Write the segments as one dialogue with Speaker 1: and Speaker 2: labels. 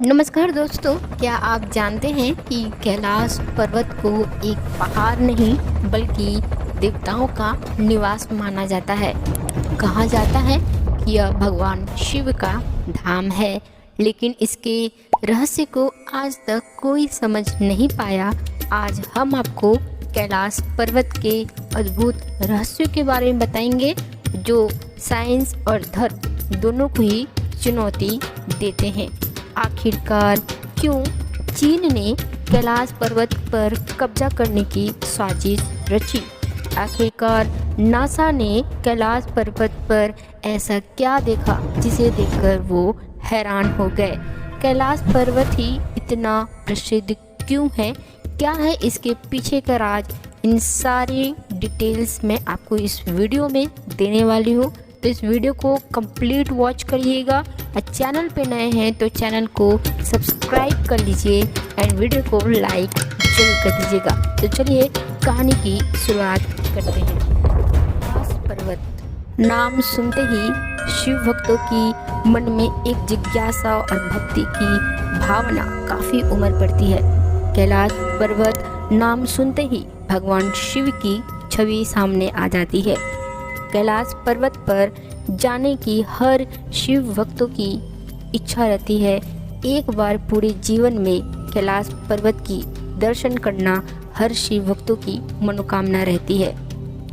Speaker 1: नमस्कार दोस्तों, क्या आप जानते हैं कि कैलाश पर्वत को एक पहाड़ नहीं बल्कि देवताओं का निवास माना जाता है। कहा जाता है कि यह भगवान शिव का धाम है, लेकिन इसके रहस्य को आज तक कोई समझ नहीं पाया। आज हम आपको कैलाश पर्वत के अद्भुत रहस्यों के बारे में बताएंगे, जो साइंस और धर्म दोनों को ही चुनौती देते हैं। आखिरकार क्यों चीन ने कैलाश पर्वत पर कब्जा करने की साजिश रची? आखिरकार नासा ने कैलाश पर्वत पर ऐसा क्या देखा जिसे देखकर वो हैरान हो गए? कैलाश पर्वत ही इतना प्रसिद्ध क्यों है? क्या है इसके पीछे का राज? इन सारी डिटेल्स मैं आपको इस वीडियो में देने वाली हूँ, तो इस वीडियो को कंप्लीट वॉच करिएगा। और चैनल पे नए हैं तो चैनल को सब्सक्राइब कर लीजिए एंड वीडियो को लाइक जरूर कर दीजिएगा। तो चलिए कहानी की शुरुआत करते हैं। कैलाश पर्वत नाम सुनते ही शिव भक्तों की मन में एक जिज्ञासा और भक्ति की भावना काफ़ी उमड़ पड़ती है। कैलाश पर्वत नाम सुनते ही भगवान शिव की छवि सामने आ जाती है। कैलाश पर्वत पर जाने की हर शिव भक्तों की इच्छा रहती है। एक बार पूरे जीवन में कैलाश पर्वत की दर्शन करना हर शिव भक्तों की मनोकामना रहती है।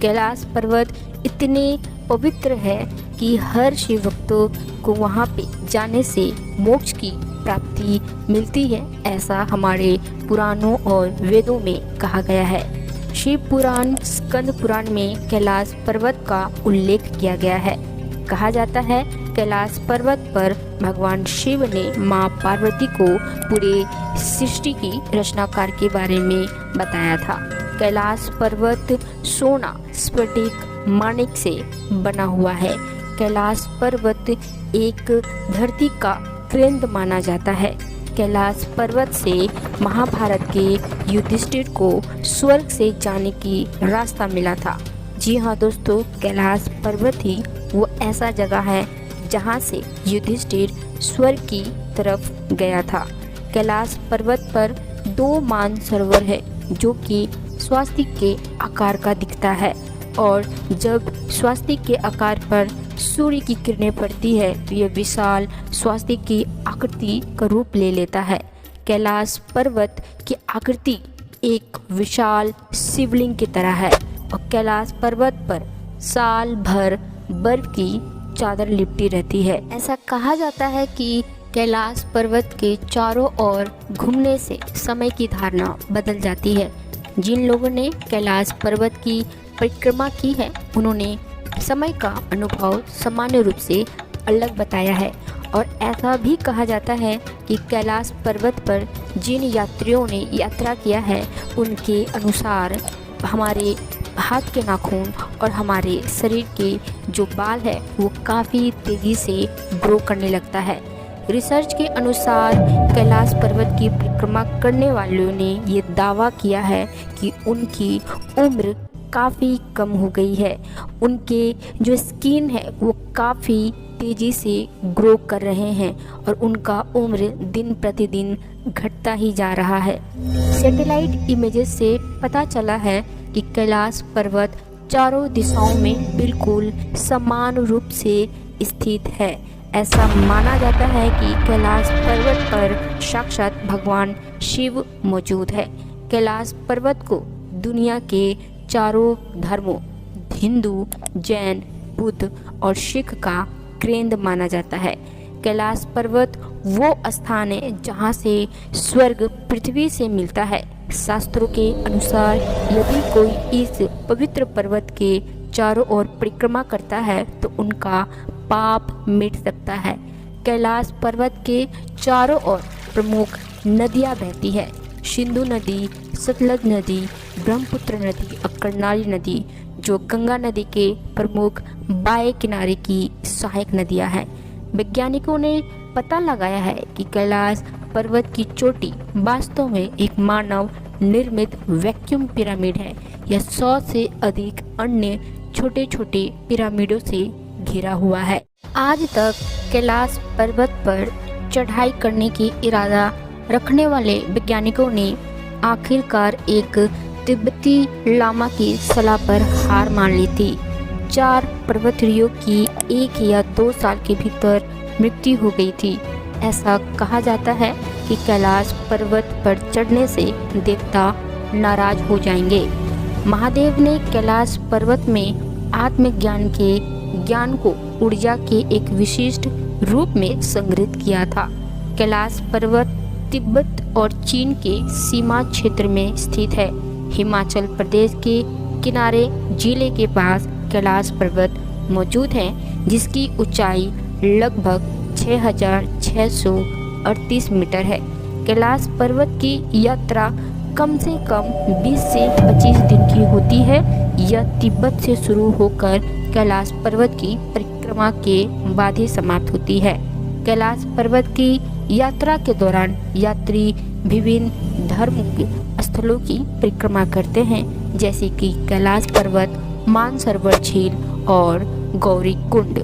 Speaker 1: कैलाश पर्वत इतने पवित्र है कि हर शिव भक्तों को वहां पे जाने से मोक्ष की प्राप्ति मिलती है, ऐसा हमारे पुराणों और वेदों में कहा गया है। शिव पुराण स्कंद पुराण में कैलाश पर्वत का उल्लेख किया गया है। कहा जाता है कैलाश पर्वत पर भगवान शिव ने मां पार्वती को पूरे सृष्टि की रचनाकार के बारे में बताया था। कैलाश पर्वत सोना, स्फटिक, माणिक से बना हुआ है। कैलाश पर्वत एक धरती का केंद्र माना जाता है। कैलाश पर्वत से महाभारत के युधिष्ठिर को स्वर्ग से जाने की रास्ता मिला था। जी हाँ दोस्तों, कैलाश पर्वत ही वो ऐसा जगह है जहाँ से युधिष्ठिर स्वर्ग की तरफ गया था। कैलाश पर्वत पर 2 मानसरोवर है जो कि स्वास्तिक के आकार का दिखता है, और जब स्वास्तिक के आकार पर सूर्य की किरणें पड़ती है तो यह विशाल स्वास्तिक की आकृति का रूप ले लेता है। कैलाश पर्वत की आकृति एक विशाल शिवलिंग की तरह है, और कैलाश पर्वत पर साल भर बर्फ की चादर लिपटी रहती है। ऐसा कहा जाता है कि कैलाश पर्वत के चारों ओर घूमने से समय की धारणा बदल जाती है। जिन लोगों ने कैलाश पर्वत की परिक्रमा की है उन्होंने समय का अनुभव सामान्य रूप से अलग बताया है, और ऐसा भी कहा जाता है कि कैलाश पर्वत पर जिन यात्रियों ने यात्रा किया है उनके अनुसार हमारे हाथ के नाखून और हमारे शरीर के जो बाल है वो काफ़ी तेज़ी से ग्रो करने लगता है। रिसर्च के अनुसार कैलाश पर्वत की परिक्रमा करने वालों ने ये दावा किया है कि उनकी उम्र काफ़ी कम हो गई है। उनके जो स्किन है वो काफ़ी तेज़ी से ग्रो कर रहे हैं, और उनका उम्र दिन प्रतिदिन घटता ही जा रहा है। सैटेलाइट इमेजेस से पता चला है कि कैलाश पर्वत चारों दिशाओं में बिल्कुल समान रूप से स्थित है। ऐसा माना जाता है कि कैलाश पर्वत पर साक्षात भगवान शिव मौजूद है। कैलाश पर्वत को दुनिया के चारों धर्मों हिंदू, जैन, बुद्ध और सिख का केंद्र माना जाता है। कैलाश पर्वत वो स्थान है जहाँ से स्वर्ग पृथ्वी से मिलता है। शास्त्रों के अनुसार यदि कोई इस पवित्र पर्वत के चारों ओर परिक्रमा करता है तो उनका पाप मिट सकता है। कैलाश पर्वत के चारों ओर प्रमुख नदियाँ बहती है। सिंधु नदी, सतलज नदी, ब्रह्मपुत्र नदी और कर्नाली नदी, जो गंगा नदी के प्रमुख बाएं किनारे की सहायक नदियां हैं। वैज्ञानिकों ने पता लगाया है कि कैलाश पर्वत की चोटी वास्तव में एक मानव निर्मित वैक्यूम पिरामिड है। यह 100 से अधिक अन्य छोटे छोटे पिरामिडों से घिरा हुआ है। आज तक कैलाश पर्वत पर चढ़ाई करने की इरादा रखने वाले वैज्ञानिकों ने आखिरकार एक तिब्बती लामा की सलाह पर हार मान ली थी। 4 पर्वतारोहियों की 1 या 2 साल के भीतर मृत्यु हो गई थी। ऐसा कहा जाता है कि कैलाश पर्वत पर चढ़ने से देवता नाराज हो जाएंगे। महादेव ने कैलाश पर्वत में आत्मज्ञान के ज्ञान को ऊर्जा के एक विशिष्ट रूप में संग्रहित किया था। कैलाश पर्वत तिब्बत और चीन के सीमा क्षेत्र में स्थित है। हिमाचल प्रदेश के किनारे जिले के पास कैलाश पर्वत मौजूद है, जिसकी ऊंचाई लगभग 6,638 मीटर है। कैलाश पर्वत की यात्रा कम से कम 20 से 25 दिन की होती है। यह तिब्बत से शुरू होकर कैलाश पर्वत की परिक्रमा के बाद ही समाप्त होती है। कैलाश पर्वत की यात्रा के दौरान यात्री विभिन्न धर्म के स्थलों की परिक्रमा करते हैं, जैसे कि कैलाश पर्वत, मानसरोवर झील और गौरी कुंड।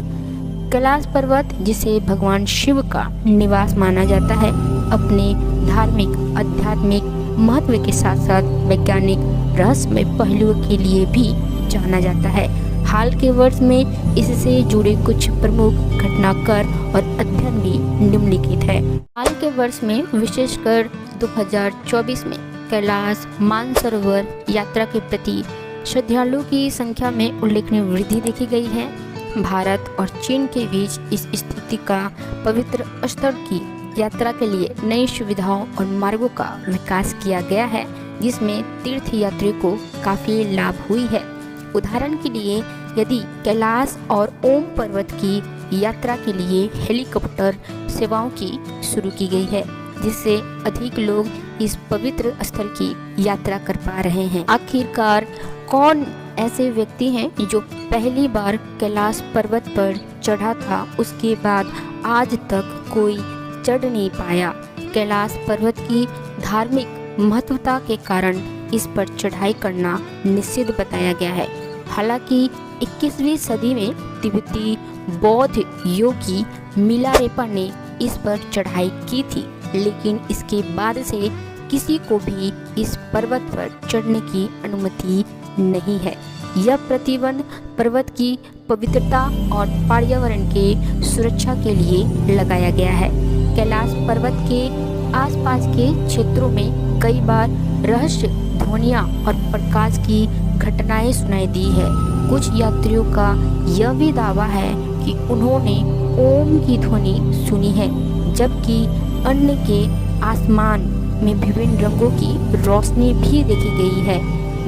Speaker 1: कैलाश पर्वत, जिसे भगवान शिव का निवास माना जाता है, अपने धार्मिक, आध्यात्मिक महत्व के साथ साथ वैज्ञानिक रहस्यमय पहलुओं के लिए भी जाना जाता है। हाल के वर्ष में इससे जुड़े कुछ प्रमुख घटनाक्रम और अध्ययन भी निम्नलिखित है। हाल के वर्ष में विशेषकर 2024 में कैलाश मानसरोवर यात्रा के प्रति श्रद्धालुओं की संख्या में उल्लेखनीय वृद्धि देखी गई है। भारत और चीन के बीच इस स्थिति का पवित्र स्थल की यात्रा के लिए नई सुविधाओं और मार्गों का विकास किया गया है, जिसमें तीर्थ यात्रियों को काफ़ी लाभ हुई है। उदाहरण के लिए, यदि कैलाश और ओम पर्वत की यात्रा के लिए हेलीकॉप्टर सेवाओं की शुरू की गई है, जिससे अधिक लोग इस पवित्र स्थल की यात्रा कर पा रहे हैं। आखिरकार कौन ऐसे व्यक्ति हैं जो पहली बार कैलाश पर्वत पर चढ़ा था, उसके बाद आज तक कोई चढ़ नहीं पाया? कैलाश पर्वत की धार्मिक महत्वता के कारण इस पर चढ़ाई करना निषिद्ध बताया गया है। हालांकि 21वीं सदी में तिब्बती बौद्ध योगी मिलारेपा ने इस पर चढ़ाई की थी, लेकिन इसके बाद से किसी को भी इस पर्वत पर चढ़ने की अनुमति नहीं है। यह प्रतिबंध पर्वत की पवित्रता और पर्यावरण के सुरक्षा के लिए लगाया गया है। कैलाश पर्वत के आसपास के क्षेत्रों में कई बार रहस्य ध्वनियाँ और प्रकाश की घटनाएं सुनाई दी है। कुछ यात्रियों का यह भी दावा है कि उन्होंने ओम की ध्वनि सुनी है, जबकि अन्य के आसमान में विभिन्न रंगों की रोशनी भी देखी गई है।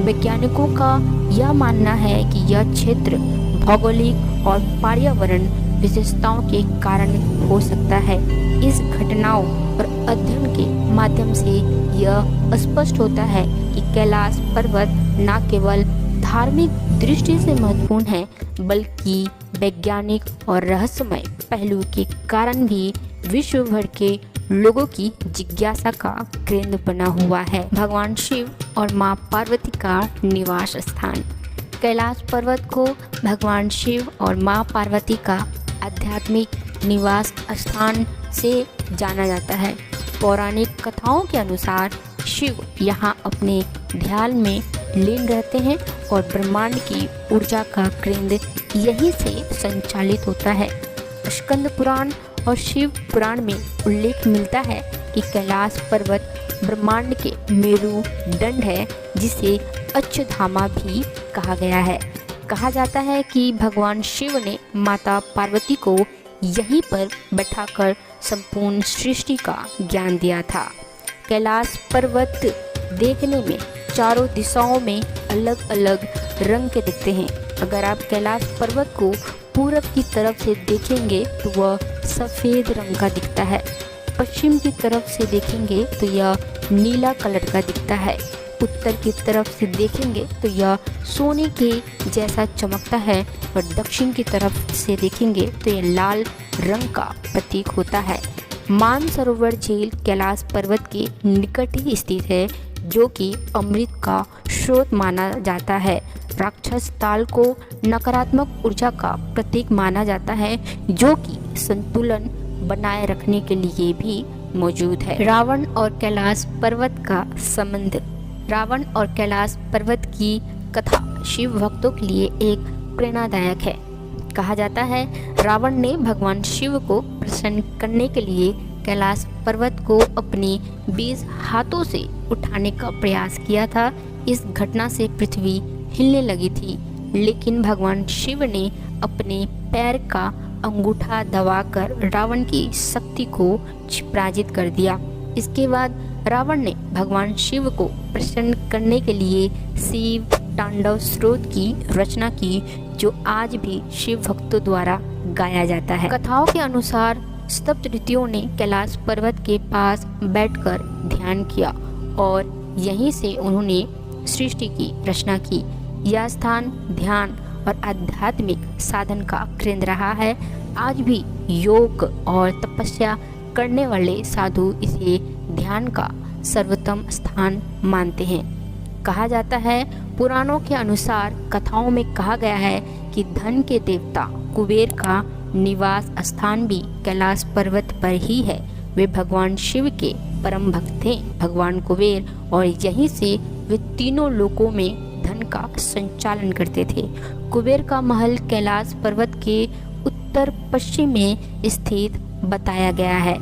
Speaker 1: वैज्ञानिकों का यह मानना है कि यह क्षेत्र भौगोलिक और पर्यावरण विशेषताओं के कारण हो सकता है। इस घटनाओं और अध्ययन के माध्यम से यह स्पष्ट होता है कि कैलाश पर्वत न केवल धार्मिक दृष्टि से महत्वपूर्ण है, बल्कि वैज्ञानिक और रहस्यमय पहलू के कारण भी विश्व भर के लोगों की जिज्ञासा का केंद्र बना हुआ है। भगवान शिव और मां पार्वती का निवास स्थान। कैलाश पर्वत को भगवान शिव और मां पार्वती का आध्यात्मिक निवास स्थान से जाना जाता है। पौराणिक कथाओं के अनुसार शिव यहाँ अपने ध्यान में लीन रहते हैं और ब्रह्मांड की ऊर्जा का केंद्र यहीं से संचालित होता है। स्कंद पुराण और शिव पुराण में उल्लेख मिलता है कि कैलाश पर्वत ब्रह्मांड के मेरुदंड है, जिसे अक्षधामा भी कहा गया है। कहा जाता है कि भगवान शिव ने माता पार्वती को यहीं पर बैठाकर संपूर्ण सृष्टि का ज्ञान दिया था। कैलाश पर्वत देखने में चारों दिशाओं में अलग अलग रंग के दिखते हैं। अगर आप कैलाश पर्वत को पूरब की तरफ से देखेंगे तो वह सफ़ेद रंग का दिखता है। पश्चिम की तरफ से देखेंगे तो यह नीला कलर का दिखता है। उत्तर की तरफ से देखेंगे तो यह सोने के जैसा चमकता है और दक्षिण की तरफ से देखेंगे तो यह लाल रंग का प्रतीक होता है। मानसरोवर झील कैलाश पर्वत के निकट ही स्थित है, जो कि अमृत का स्रोत माना जाता है। राक्षस ताल को नकारात्मक ऊर्जा का प्रतीक माना जाता है, जो कि संतुलन बनाए रखने के लिए भी मौजूद है। रावण और कैलाश पर्वत का संबंध। रावण और कैलाश पर्वत की कथा शिव भक्तों के लिए एक प्रेरणादायक है। कहा जाता है रावण ने भगवान शिव को प्रसन्न करने के लिए कैलाश पर्वत को अपने 20 हाथों से उठाने का प्रयास किया था। इस घटना से पृथ्वी हिलने लगी थी, लेकिन भगवान शिव ने अपने पैर का अंगूठा दबाकर रावण की शक्ति को पराजित कर दिया। इसके बाद रावण ने भगवान शिव को प्रसन्न करने के लिए शिव तांडव स्रोत की रचना की, जो आज भी शिव भक्तों द्वारा गाया जाता है। कथाओं के अनुसार सप्तऋषियों ने कैलाश पर्वत के पास बैठकर ध्यान किया और यहीं से उन्होंने सृष्टि की रचना की। यह स्थान ध्यान और आध्यात्मिक साधन का केंद्र रहा है। आज भी योग और तपस्या करने वाले साधु इसे ध्यान का सर्वोत्तम स्थान मानते हैं। कहा जाता है पुराणों के अनुसार कथाओं में कहा गया है कि धन के देवता कुबेर का निवास स्थान भी कैलाश पर्वत पर ही है। वे भगवान शिव के परम भक्त थे, भगवान कुबेर, और यहीं से वे तीनों लोकों में धन का संचालन करते थे। कुबेर का महल कैलाश पर्वत के उत्तर पश्चिम में स्थित बताया गया है।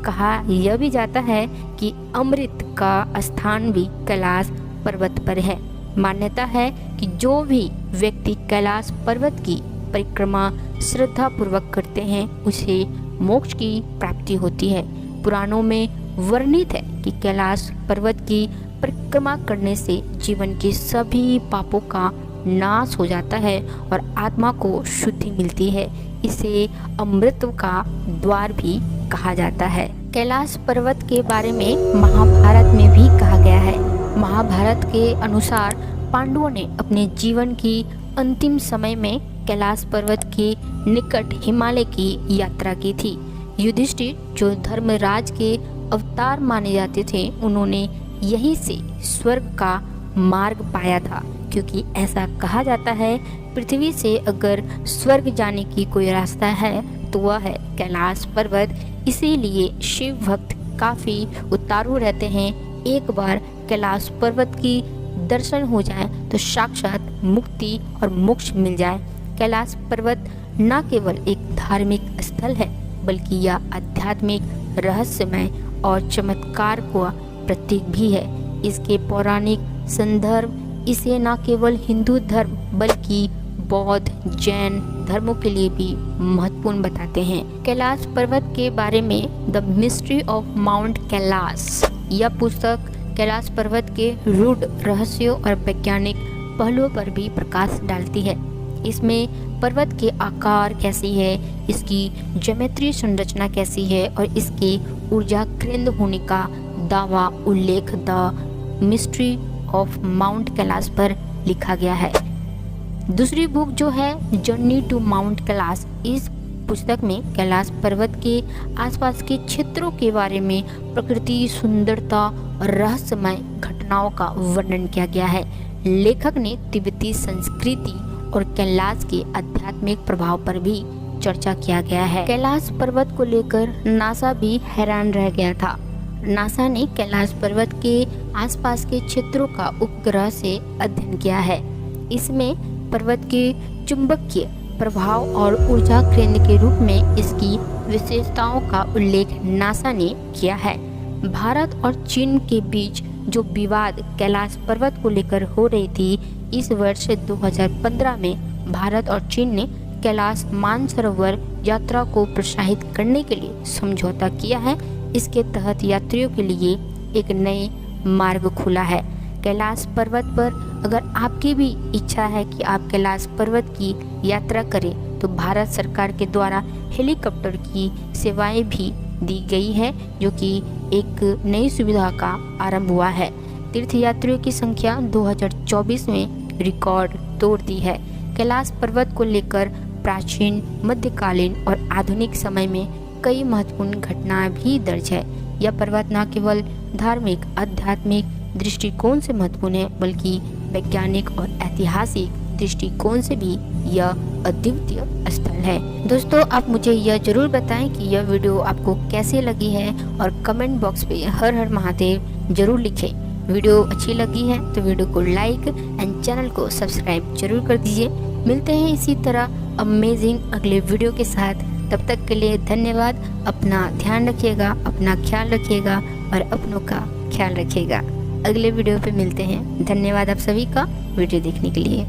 Speaker 1: कहा यह भी जाता है कि अमृत का स्थान भी कैलाश पर्वत पर है। मान्यता है कि जो भी व्यक्ति कैलाश पर्वत की परिक्रमा श्रद्धा पूर्वक करते हैं उसे मोक्ष की प्राप्ति होती है। पुराणों में वर्णित है कि कैलाश पर्वत की परिक्रमा करने से जीवन के सभी पापों का नाश हो जाता है और आत्मा को शुद्धि मिलती है। इसे अमृत का द्वार भी कहा जाता है। कैलाश पर्वत के बारे में महाभारत में भी कहा गया है। महाभारत के अनुसार पांडवों ने अपने जीवन की अंतिम समय में कैलाश पर्वत के निकट हिमालय की यात्रा की थी। युधिष्ठिर, जो धर्मराज के अवतार माने जाते थे, उन्होंने यहीं से स्वर्ग का मार्ग पाया था, क्योंकि ऐसा कहा जाता है पृथ्वी से अगर स्वर्ग जाने की कोई रास्ता है तो वह है कैलाश पर्वत। इसीलिए शिव भक्त काफी उतारू रहते हैं। एक बार कैलाश पर्वत की दर्शन हो जाए तो साक्षात मुक्ति और मोक्ष मिल जाए। कैलाश पर्वत न केवल एक धार्मिक स्थल है, बल्कि यह आध्यात्मिक, रहस्यमय और चमत्कार का प्रतीक भी है। इसके पौराणिक संदर्भ इसे न केवल हिंदू धर्म बल्कि बौद्ध, जैन धर्मों के लिए भी महत्वपूर्ण बताते हैं। कैलाश पर्वत के बारे में the mystery of mount Kailash, यह पुस्तक कैलाश पर्वत के रूढ़ रहस्यों और वैज्ञानिक पहलुओं पर भी प्रकाश डालती है। इसमें पर्वत के आकार कैसी है, इसकी ज्योमेट्री संरचना कैसी है और इसके ऊर्जा केंद्र होने का दावा उल्लेख the mystery of mount Kailash पर लिखा गया है। दूसरी बुक जो है जर्नी टू माउंट कैलाश, इस पुस्तक में कैलाश पर्वत के आसपास के क्षेत्रों के बारे में प्रकृति, सुंदरता और रहस्यमय घटनाओं का वर्णन किया गया है। लेखक ने तिब्बती संस्कृति और कैलाश के आध्यात्मिक प्रभाव पर भी चर्चा किया गया है। कैलाश पर्वत को लेकर नासा भी हैरान रह गया था। नासा ने कैलाश पर्वत के आसपास के क्षेत्रों का उपग्रह से अध्ययन किया है। इसमें पर्वत के चुंबकीय प्रभाव और ऊर्जा केंद्र के रूप में इसकी विशेषताओं का उल्लेख नासा ने किया है। भारत और चीन के बीच जो विवाद कैलाश पर्वत को लेकर हो रही थी, इस वर्ष 2015 में भारत और चीन ने कैलाश मानसरोवर यात्रा को प्रोत्साहित करने के लिए समझौता किया है। इसके तहत यात्रियों के लिए एक नए मार्ग खुला है। कैलाश पर्वत पर अगर आपकी भी इच्छा है कि आप कैलाश पर्वत की यात्रा करें तो भारत सरकार के द्वारा हेलीकॉप्टर की सेवाएं भी दी गई है, जो कि एक नई सुविधा का आरंभ हुआ है। तीर्थयात्रियों की संख्या 2024 में रिकॉर्ड तोड़ दी है। कैलाश पर्वत को लेकर प्राचीन, मध्यकालीन और आधुनिक समय में कई महत्वपूर्ण घटनाएं भी दर्ज है। यह पर्वत न केवल धार्मिक, आध्यात्मिक दृष्टिकोण से महत्वपूर्ण है, बल्कि वैज्ञानिक और ऐतिहासिक दृष्टिकोण से भी यह अद्वितीय स्थल है। दोस्तों, आप मुझे यह जरूर बताएं कि यह वीडियो आपको कैसे लगी है और कमेंट बॉक्स पे हर हर महादेव जरूर लिखें। वीडियो अच्छी लगी है तो वीडियो को लाइक एंड चैनल को सब्सक्राइब जरूर कर दीजिए। मिलते हैं इसी तरह अमेजिंग अगले वीडियो के साथ। तब तक के लिए धन्यवाद। अपना ध्यान रखिएगा, अपना ख्याल रखिएगा और अपनों का ख्याल रखिएगा। अगले वीडियो पे मिलते हैं। धन्यवाद आप सभी का वीडियो देखने के लिए।